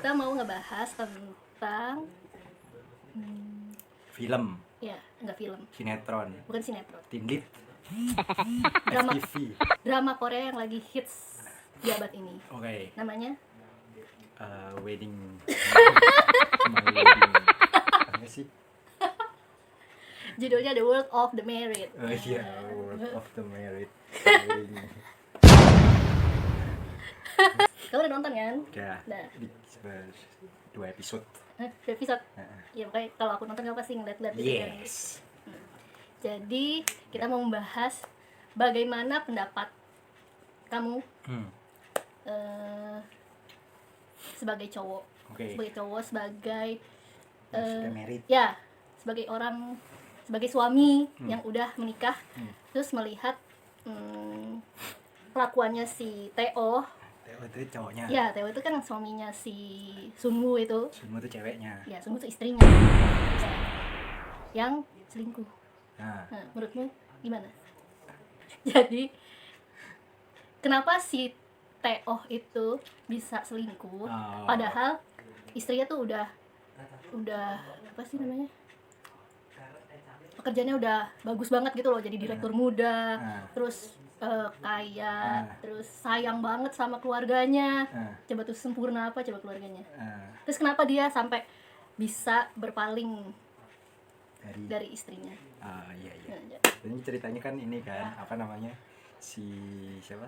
kita mau ngebahas tentang Film, ya, enggak film, sinetron, bukan sinetron. tindit, Drama FTV. drama Korea yang lagi hits di abad ini. Oke, Namanya wedding. My wedding. Apa sih? judulnya The World of the Married. Oh iya, World of the Married. Kamu udah nonton kan? Udah, Udah. di 2 episode. Dua episode. Heeh. Ya pokoknya kalau aku nonton kamu pasti ngeliat-liat gitu kan. Yes. Jadi kita mau membahas bagaimana pendapat kamu sebagai cowok, Oke. sebagai Sudah married. ya sebagai orang, sebagai suami yang udah menikah, terus melihat kelakuannya si Teo. Teo itu cowoknya. Ya, Teo itu kan suaminya si Sunwoo itu. Semua itu ceweknya. Ya, Sunwoo itu istrinya. Ya, yang selingkuh. Nah, Nah, menurutmu gimana? Jadi kenapa si Teo itu bisa selingkuh, Oh. padahal istrinya tuh udah apa sih namanya, pekerjaannya udah bagus banget gitu loh, jadi direktur muda, terus kaya, terus sayang banget sama keluarganya. Coba tuh sempurna apa coba keluarganya. Terus kenapa dia sampai bisa berpaling dari istrinya? Iya. Nah, Ini ceritanya kan ini kan, apa namanya? Si siapa?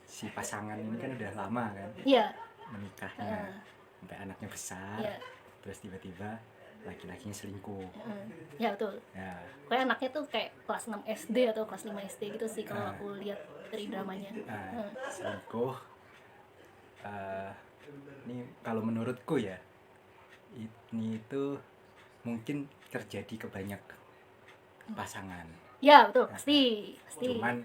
Si pasangan ini kan udah lama kan iya. menikahnya. Sampai anaknya besar. Iya. Terus tiba-tiba laki-lakinya selingkuh. Ya betul. Ya. Kayak anaknya tuh kayak kelas 6 SD atau kelas 5 SD gitu sih kalau aku lihat dari dramanya. Selingkuh. Ini kalau menurutku ya, ini itu mungkin terjadi ke banyak pasangan. Ya betul, pasti. Cuman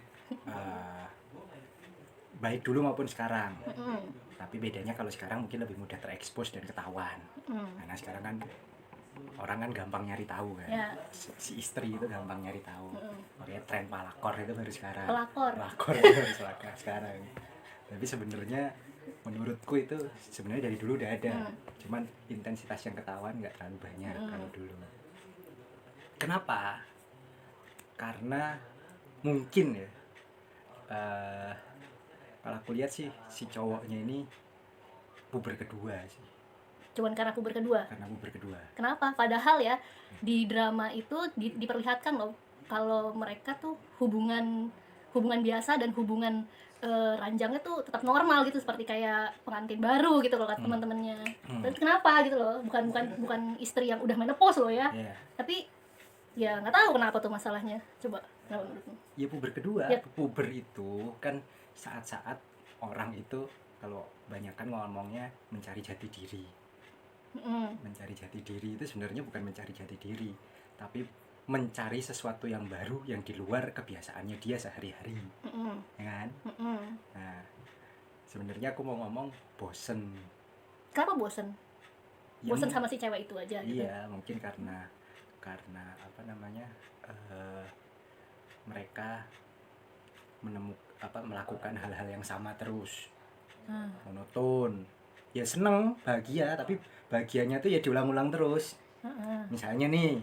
baik dulu maupun sekarang. Mm-mm. Tapi bedanya kalau sekarang mungkin lebih mudah terekspos dan ketahuan. Karena sekarang kan orang kan gampang nyari tahu kan. Ya. Si istri itu gampang nyari tahu. Makanya tren pelakor itu baru sekarang. Pelakor itu baru sekarang. Tapi sebenarnya menurutku itu sebenarnya dari dulu udah ada. Cuman intensitas yang ketahuan nggak terlalu banyak kalau dulu. Kenapa? Karena mungkin ya. Kalau aku lihat sih si cowoknya ini puber kedua sih. Cuman karena puber kedua. Karena puber kedua. Kenapa? Padahal ya di drama itu diperlihatkan loh kalau mereka tuh hubungan biasa dan hubungan ranjangnya tuh tetap normal gitu, seperti kayak pengantin baru gitu loh kata teman-temannya. Tapi kenapa gitu loh? Bukan istri yang udah menopause loh ya. Yeah. Tapi ya nggak tahu kenapa tuh masalahnya. Coba kenapa menurutmu? Ya puber kedua. Yep. Puber itu kan saat-saat orang itu kalau banyak kan ngomongnya mencari jati diri. Mencari jati diri itu sebenarnya bukan mencari jati diri, tapi mencari sesuatu yang baru yang di luar kebiasaannya dia sehari-hari. Ya kan? Nah, sebenarnya aku mau ngomong bosen. Kenapa bosen? Ya, Bosen sama si cewek itu aja gitu. Iya, mungkin karena apa namanya? Mereka melakukan hal-hal yang sama terus. Monoton. Ya seneng, bahagia, tapi bahagianya tuh ya diulang-ulang terus. Misalnya nih,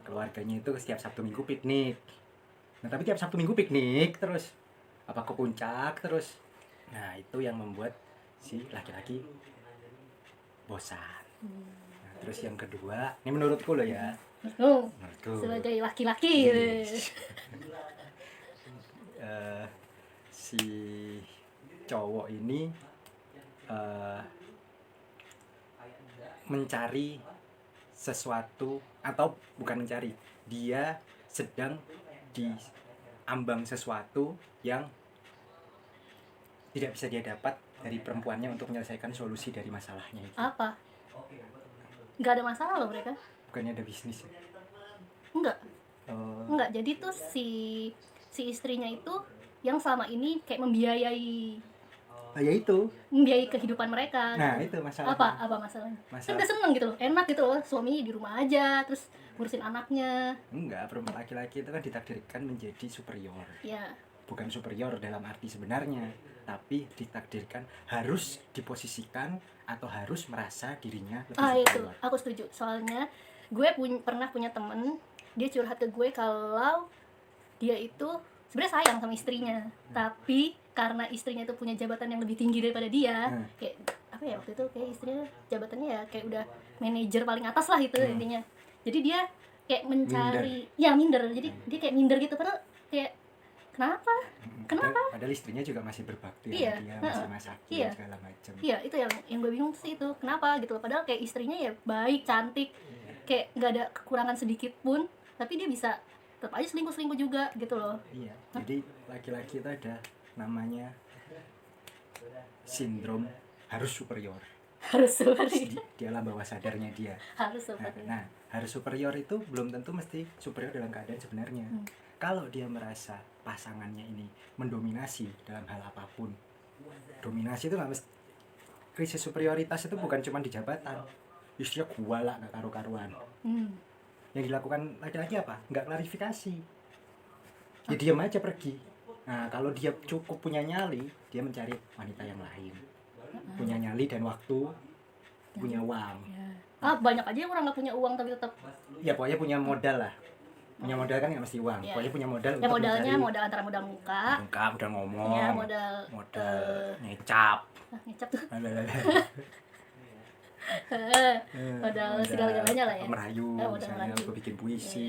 keluarganya itu setiap Sabtu Minggu piknik. Nah, tapi tiap Sabtu Minggu piknik terus. Apa ke puncak terus. Nah, itu yang membuat si laki-laki bosan. Nah, terus yang kedua, ini menurutku loh ya. Menurutku. Sebagai laki-laki. Si cowok ini mencari sesuatu, atau bukan mencari, dia sedang diambang sesuatu yang tidak bisa dia dapat dari perempuannya untuk menyelesaikan solusi dari masalahnya itu. Apa? Nggak ada masalah loh mereka. Bukannya ada bisnis ya? Enggak, jadi tuh si istrinya itu yang selama ini kayak membiayai kehidupan mereka. Nah, gitu. itu masalah. Apa masalahnya? Kan udah seneng gitu loh, enak gitu loh, suami di rumah aja, terus ngurusin anaknya. Enggak, perempuan laki-laki itu kan ditakdirkan menjadi superior. Ya. Bukan superior dalam arti sebenarnya, tapi ditakdirkan harus diposisikan atau harus merasa dirinya lebih Itu superior. aku setuju. Soalnya gue pernah punya temen, dia curhat ke gue kalau dia itu sebenarnya sayang sama istrinya, tapi karena istrinya itu punya jabatan yang lebih tinggi daripada dia, kayak apa ya, waktu itu kayak istrinya jabatannya ya kayak udah manajer paling atas lah itu intinya. Jadi dia kayak mencari minder. Jadi dia kayak minder gitu, padahal kayak kenapa? Padahal istrinya juga masih berbakti Iya, sama dia, masih masakin iya. segala macam. Iya, itu yang gue bingung sih itu. Kenapa gitu loh. Padahal kayak istrinya ya baik, cantik, kayak nggak ada kekurangan sedikit pun, tapi dia bisa tetap aja selingkuh juga gitu loh. Iya, jadi laki-laki itu ada namanya sindrom harus superior. Harus seperti Di alam bawah sadarnya dia. harus seperti Nah, harus superior itu belum tentu mesti superior dalam keadaan sebenarnya. Kalau dia merasa pasangannya ini mendominasi dalam hal apapun, dominasi itu nggak mesti, krisis superioritas itu bukan cuma di jabatan, istrinya gua lah nggak karu-karuan. Yang dilakukan laki-laki apa? Nggak klarifikasi, ya diam aja pergi. Nah, kalau dia cukup punya nyali, dia mencari wanita yang lain, punya nyali dan waktu, punya uang. banyak aja yang orang nggak punya uang tapi tetap Ya pokoknya punya modal lah. Punya modal kan nggak mesti uang. Ya. Pokoknya punya modal. ya modalnya modal antara modal muka lengkap, modal ngomong, ya modal ngecap. ngecap tuh Lalalala. modal segala-galanya lah ya. Merayu, Modal misalnya merayu. aku bikin puisi,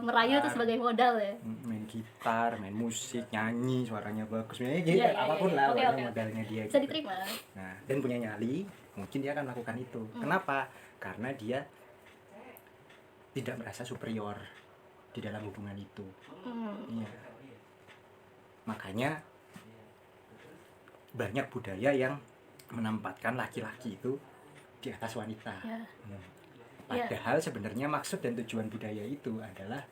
Merayu itu sebagai modal ya. main gitar, main musik, nyanyi, suaranya bagus, ya, gitu, Iya, apapun iya. lah, Oke, pokoknya oke. modalnya dia. Bisa gitu. diterima. Nah, dan punya nyali, mungkin dia akan melakukan itu. Kenapa? Karena dia tidak merasa superior di dalam hubungan itu. Iya. Makanya banyak budaya yang menempatkan laki-laki itu di atas wanita. Ya. Padahal sebenarnya maksud dan tujuan budaya itu adalah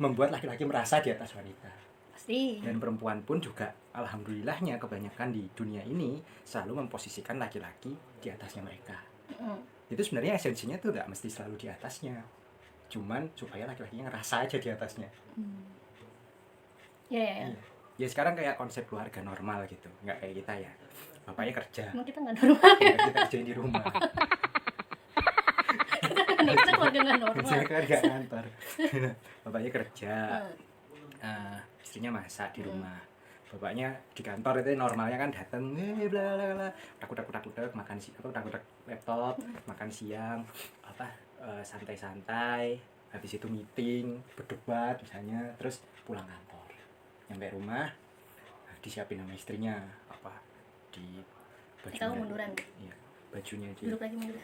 membuat laki-laki merasa di atas wanita. Pasti. Dan perempuan pun juga alhamdulillahnya kebanyakan di dunia ini selalu memposisikan laki-laki di atasnya mereka. Itu sebenarnya esensinya tuh nggak mesti selalu di atasnya, cuman supaya laki-lakinya ngerasa aja di atasnya. Ya. Ya sekarang kayak konsep keluarga normal gitu, nggak kayak kita ya, bapaknya kerja, Emang kita nggak normal ya? kita kerjain di rumah. Kita keluarga nggak normal. Saya kan nggak kantor. Bapaknya kerja, istrinya masak di rumah. Bapaknya di kantor itu normalnya kan datang, bla bla bla, takut makan takut laptop, makan siang, santai-santai, habis itu meeting, berdebat misalnya, terus pulang kantor, nyampe rumah, disiapin sama istrinya di bajunya. Kamu munduran. Iya, bajunya Duduk lagi mundur.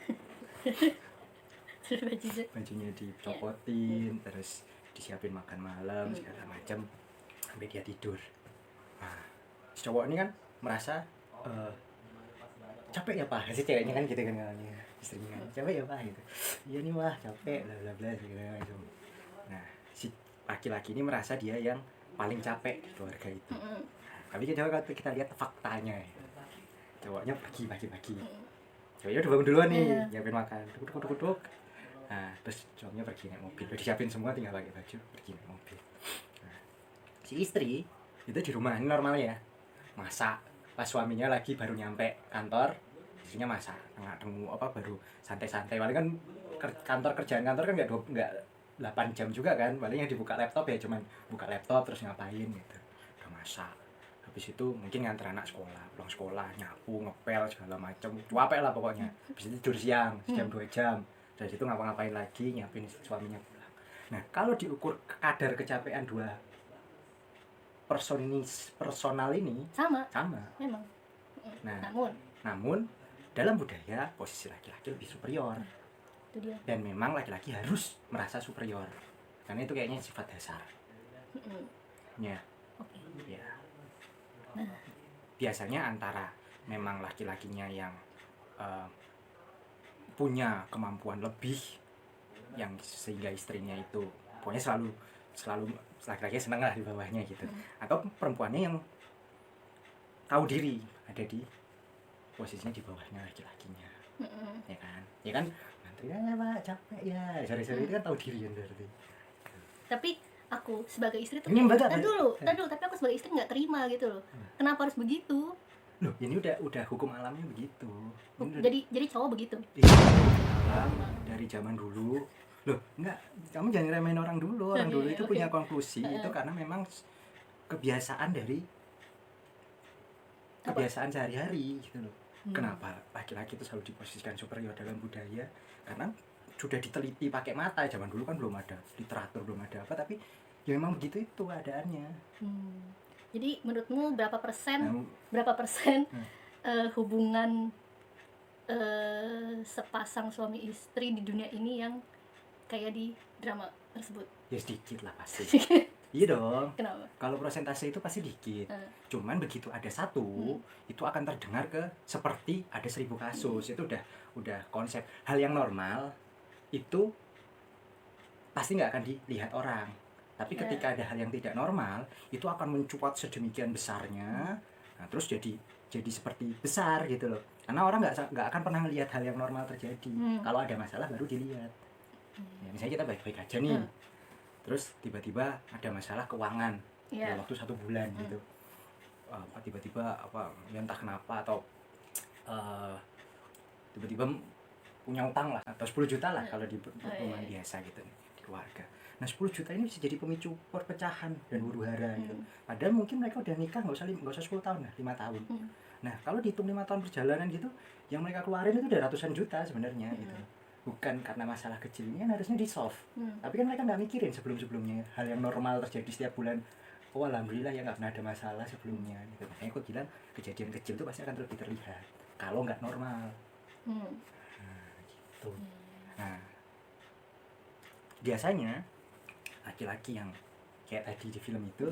bajunya dicopotin, terus disiapin makan malam segala macam sampai dia tidur. Nah, si cowok ini kan merasa capek ya pak, si ceweknya kan gitu kan ngomongnya, istrinya capek ya pak gitu, iya nih wah capek bla bla bla segala macam. Nah, si laki-laki ini merasa dia yang paling capek di keluarga itu. Tapi kita lihat faktanya ya, cowoknya pergi pagi-pagi, cowoknya udah bangun duluan nih, nyiapin makan, duduk. Nah, terus cowoknya pergi naik mobil, udah disiapin semua, tinggal pakai baju, pergi naik mobil. Nah, si istri itu di rumah ini normalnya masak, pas suaminya lagi baru nyampe kantor, istrinya masak, tengah baru santai-santai. Paling kan kerjaan kantor kan nggak 8 jam juga kan, paling yang dibuka laptop ya cuman buka laptop terus ngapain gitu, udah masak. Habis itu mungkin nganter anak sekolah, pulang sekolah, nyapu, ngepel segala macam, capek lah pokoknya. Habis itu tidur siang, sejam 2 jam. Dari situ ngapa-ngapain lagi, nyiapin suaminya pulang. Nah, kalau diukur kadar kecapean dua personal ini sama. Memang. Nah, namun dalam budaya posisi laki-laki lebih superior. Itu dia. Dan memang laki-laki harus merasa superior. Karena itu kayaknya sifat dasar. Ya. Ya. Biasanya antara memang laki-lakinya yang punya kemampuan lebih, yang sehingga istrinya itu pokoknya selalu laki-laki seneng lah di bawahnya gitu, atau perempuannya yang tahu diri ada di posisinya di bawahnya laki-lakinya. Ya kan ngantri ya pak capek ya, sore-sore itu kan tahu diri kan berarti. Tapi aku sebagai istri tuh Ini Mbak tar tak- dulu, tapi aku sebagai istri nggak terima gitu loh. Kenapa harus begitu? Loh, ini udah hukum alamnya begitu. Ini udah Jadi cowok begitu. alam dari zaman dulu. Loh, enggak, kamu jangan remehin orang dulu. Orang dulu itu Oke. punya konklusi itu karena memang kebiasaan dari Apa? kebiasaan sehari-hari gitu loh. Hmm. Kenapa laki-laki itu selalu diposisikan superior dalam budaya? Karena sudah diteliti pakai mata. Zaman dulu kan belum ada literatur, belum ada apa, tapi ya memang begitu itu keadaannya. Jadi menurutmu berapa persen Hmm. hubungan sepasang suami istri di dunia ini yang kayak di drama tersebut? Ya sedikit lah pasti. Iya dong. Kenapa? Kalau persentase itu pasti dikit. Cuman begitu ada satu, itu akan terdengar ke seperti ada 1000 kasus. Itu udah konsep hal yang normal itu pasti nggak akan dilihat orang. Tapi ketika ada hal yang tidak normal, itu akan mencuat sedemikian besarnya. Nah, terus jadi seperti besar gitu loh. Karena orang nggak akan pernah melihat hal yang normal terjadi. Kalau ada masalah baru dilihat. Ya, misalnya kita baik-baik aja nih. Terus tiba-tiba ada masalah keuangan dalam waktu 1 bulan gitu, tiba-tiba apa ya entah kenapa, atau tiba-tiba punya utang lah, atau 10 juta lah kalau di rumah biasa gitu di keluarga. Nah 10 juta ini bisa jadi pemicu perpecahan dan huru-hara gitu. Padahal mungkin mereka udah nikah nggak usah 10 tahun lah, 5 tahun. Nah kalau dihitung 5 tahun perjalanan gitu, yang mereka keluarin itu udah ratusan juta sebenarnya gitu. Bukan karena masalah kecil ini kan harusnya di solve. Tapi kan mereka nggak mikirin sebelumnya hal yang normal terjadi setiap bulan. Oh alhamdulillah ya nggak pernah ada masalah sebelumnya gitu. Makanya aku bilang kejadian kecil itu pasti akan lebih terlihat kalau nggak normal. Nah, gitu. Nah biasanya laki-laki yang kayak tadi di film itu,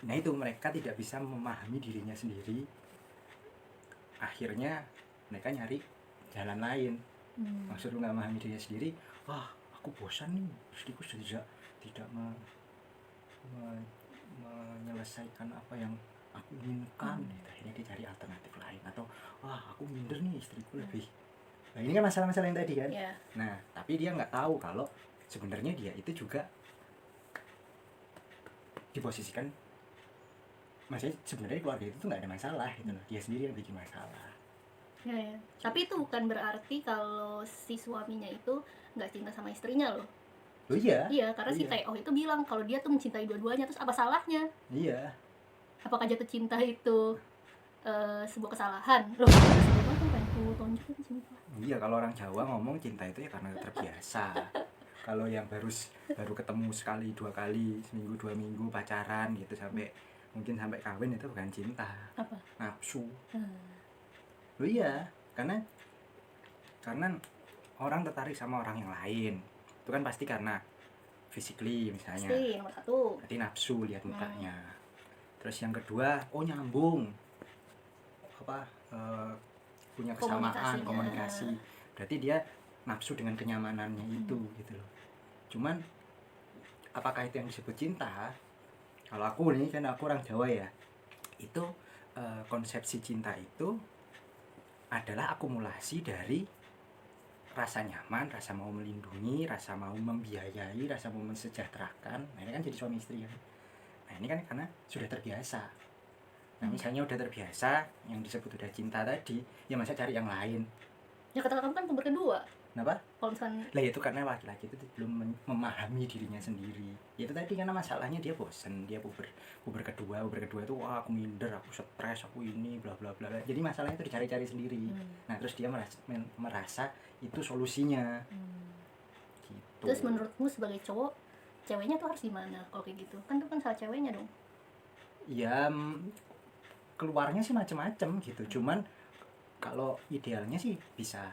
nah itu mereka tidak bisa memahami dirinya sendiri. Akhirnya mereka nyari jalan lain. Maksudnya nggak memahami dirinya sendiri, wah aku bosan nih, istriku tidak menyelesaikan apa yang aku inginkan. Akhirnya dia cari alternatif lain, atau wah aku minder nih, istriku lebih. Nah ini kan masalah-masalah yang tadi kan. Nah tapi dia nggak tahu kalau sebenarnya dia itu juga diposisikan, maksudnya sebenarnya keluarga itu tuh nggak ada masalah gitu loh, dia sendiri yang bikin masalah. Ya. Tapi itu bukan berarti kalau si suaminya itu nggak cinta sama istrinya loh. Oh iya. Iya, karena si Tae-oh itu bilang kalau dia tuh mencintai dua-duanya, terus apa salahnya? Iya. Apakah jatuh cinta itu sebuah kesalahan? Loh, sebenarnya kan pengen ku tonjolin sumpah. Iya, kalau orang Jawa ngomong cinta itu ya karena terbiasa. Kalau yang baru ketemu sekali, 2 kali, seminggu 2 minggu pacaran gitu mungkin sampai kawin, itu bukan cinta. Apa? Nafsu. Loh iya, karena orang tertarik sama orang yang lain itu kan pasti karena physically misalnya. Pasti, nomor 1. Berarti nafsu lihat mukanya. Terus yang kedua, nyambung. Punya kesamaan, komunikasi. Berarti dia nafsu dengan kenyamanannya itu gitu loh. Cuman apakah itu yang disebut cinta? Kalau aku nih, kan aku orang Jawa ya, itu konsepsi cinta itu adalah akumulasi dari rasa nyaman, rasa mau melindungi, rasa mau membiayai, rasa mau mensejahterakan. Nah ini kan jadi suami istri kan. Nah ini kan karena sudah terbiasa. Nah misalnya udah terbiasa, yang disebut udah cinta tadi, ya masa cari yang lain. Ya kata kamu kan puber kedua. Kenapa? Kalau misalkan Lah itu karena laki-laki itu belum memahami dirinya sendiri. Itu tadi karena masalahnya dia bosen, dia puber kedua itu wah aku minder, aku stres, aku ini bla bla bla. Jadi masalahnya itu dicari-cari sendiri. Nah terus dia merasa itu solusinya. Gitu. Terus menurutmu sebagai cowok, ceweknya tuh harus gimana kalau kayak gitu? Kan itu kan salah ceweknya dong. Ya keluarnya sih macam-macam gitu. Cuman kalau idealnya sih bisa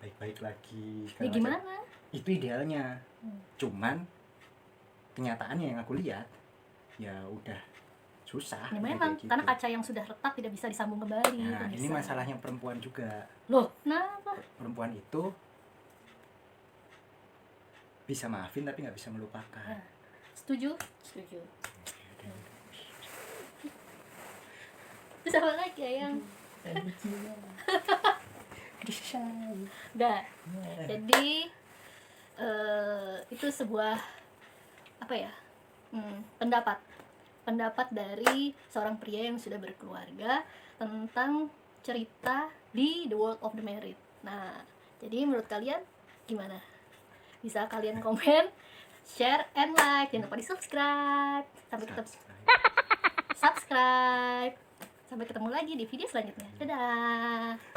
baik-baik lagi. Ya gimana? Itu idealnya. Cuman kenyataannya yang aku lihat ya udah susah. Ya memang gitu. Karena kaca yang sudah retak tidak bisa disambung kembali. Nah ini masalahnya perempuan juga. Loh, kenapa? Perempuan itu bisa maafin tapi nggak bisa melupakan. Nah, setuju? Terus apa lagi ya yang udah. Jadi itu sebuah apa ya, pendapat dari seorang pria yang sudah berkeluarga tentang cerita di The World of the Married. Nah, jadi menurut kalian gimana? Bisa kalian komen, share, and like. Jangan lupa di subscribe. Sampai ketemu lagi di video selanjutnya. Dadah.